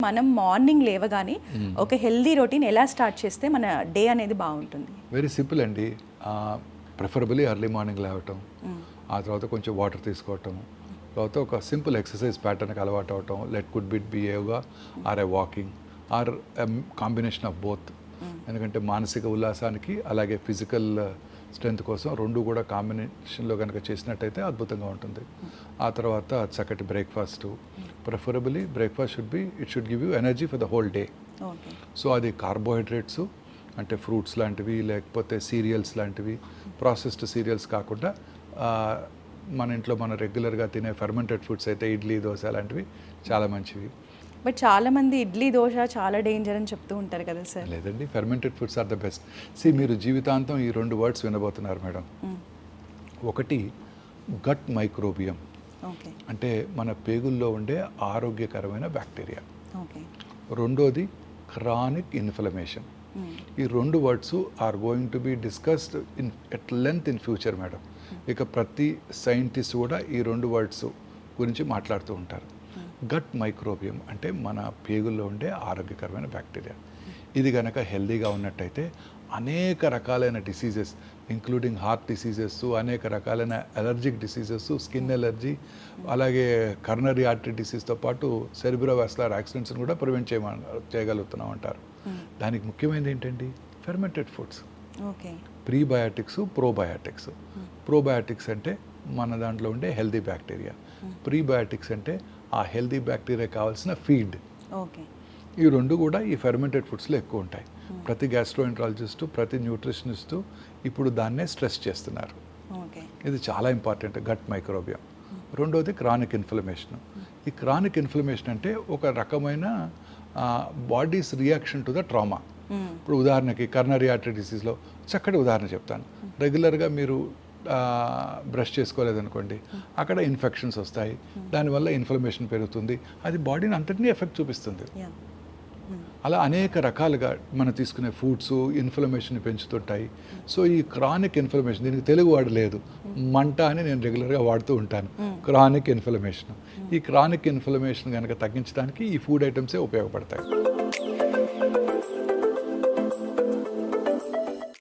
మనం మార్నింగ్ లేవగానే ఒక హెల్దీ రొటీన్ ఎలా స్టార్ట్ చేస్తే మన డే అనేది బాగుంటుంది? వెరీ సింపుల్ అండి. ప్రిఫరబుల్లీ ఎర్లీ మార్నింగ్ లేవటం, ఆ తర్వాత కొంచెం వాటర్ తీసుకోవటం, తర్వాత ఒక సింపుల్ ఎక్సర్సైజ్ ప్యాటర్న్కి అలవాటు అవటం. Let could be yoga or a walking or combination of both. ఎందుకంటే మానసిక ఉల్లాసానికి అలాగే ఫిజికల్ స్ట్రెంత్ కోసం రెండు కూడా కాంబినేషన్లో కనుక చేసినట్టయితే అద్భుతంగా ఉంటుంది. ఆ తర్వాత చక్కటి breakfast, preferably breakfast should give you energy for the whole day. So అది కార్బోహైడ్రేట్స్ అంటే ఫ్రూట్స్ లాంటివి, లేకపోతే సీరియల్స్ లాంటివి, ప్రాసెస్డ్ సీరియల్స్ కాకుండా మన ఇంట్లో మనం రెగ్యులర్గా తినే ఫెర్మెంటెడ్ ఫుడ్స్ అయితే ఇడ్లీ, దోశ లాంటివి చాలా మంచివి. బట్ చాలామంది ఇడ్లీ దోశ చాలా డేంజర్ అని చెప్తూ ఉంటారు కదా సార్? లేదండి, fermented foods are the best. మీరు జీవితాంతం ఈ రెండు వర్డ్స్ వినబోతున్నారు మేడం. ఒకటి గట్ మైక్రోబియం, అంటే మన పేగుల్లో ఉండే ఆరోగ్యకరమైన బ్యాక్టీరియా. రెండోది క్రానిక్ ఇన్ఫ్లమేషన్. ఈ రెండు words are going to be discussed at length in future మేడం. ఇక ప్రతి సైంటిస్ట్ కూడా ఈ రెండు వర్డ్స్ గురించి మాట్లాడుతూ ఉంటారు. గట్ మైక్రోబియం అంటే మన పేగుల్లో ఉండే ఆరోగ్యకరమైన బ్యాక్టీరియా. ఇది కనుక హెల్దీగా ఉన్నట్టయితే అనేక రకాలైన డిసీజెస్ ఇంక్లూడింగ్ హార్ట్ డిసీజెస్, అనేక రకాలైన అలర్జిక్ డిసీజెస్, స్కిన్ ఎలర్జీ, అలాగే కర్నరీ ఆర్టరీ డిసీజ్తో పాటు సెరిబ్రోవాస్కులర్ యాక్సిడెంట్స్ని కూడా ప్రివెంట్ చేయగలుగుతున్నాం అంటారు. దానికి ముఖ్యమైనది ఏంటండి? Fermented foods. Prebiotics, probiotics. Probiotics అంటే మన దాంట్లో ఉండే హెల్దీ బ్యాక్టీరియా. ప్రీబయాటిక్స్ అంటే ఆ హెల్దీ బ్యాక్టీరియా కావాల్సిన ఫీడ్. ఈ రెండు కూడా ఈ ఫెర్మెంటెడ్ ఫుడ్స్లో ఎక్కువ ఉంటాయి. ప్రతి గ్యాస్ట్రోఎంట్రాలజిస్టు, ప్రతి న్యూట్రిషనిస్టు ఇప్పుడు దాన్నే స్ట్రెస్ చేస్తున్నారు. ఇది చాలా ఇంపార్టెంట్, గట్ మైక్రోబియం. రెండోది క్రానిక్ ఇన్ఫ్లమేషన్. ఈ క్రానిక్ ఇన్ఫ్లమేషన్ అంటే ఒక రకమైన body's reaction to the trauma. ఇప్పుడు ఉదాహరణకి కర్నరీ ఆర్టరీ డిసీజ్లో చక్కటి ఉదాహరణ చెప్తాను. రెగ్యులర్గా మీరు బ్రష్ చేసుకోలేదనుకోండి, అక్కడ ఇన్ఫెక్షన్స్ వస్తాయి, దానివల్ల ఇన్ఫ్లమేషన్ పెరుగుతుంది, అది బాడీని అంతటినీ ఎఫెక్ట్ చూపిస్తుంది. అలా అనేక రకాలుగా మనం తీసుకునే ఫుడ్స్ ఇన్ఫ్లమేషన్ పెంచుతుంటాయి. సో ఈ క్రానిక్ ఇన్ఫ్లమేషన్, దీనికి తెలుగు వాడు లేదు, మంట అని నేను రెగ్యులర్గా వాడుతూ ఉంటాను. Chronic inflammation. ఈ క్రానిక్ ఇన్ఫ్లమేషన్ కనుక తగ్గించడానికి ఈ ఫుడ్ ఐటమ్సే ఉపయోగపడతాయి.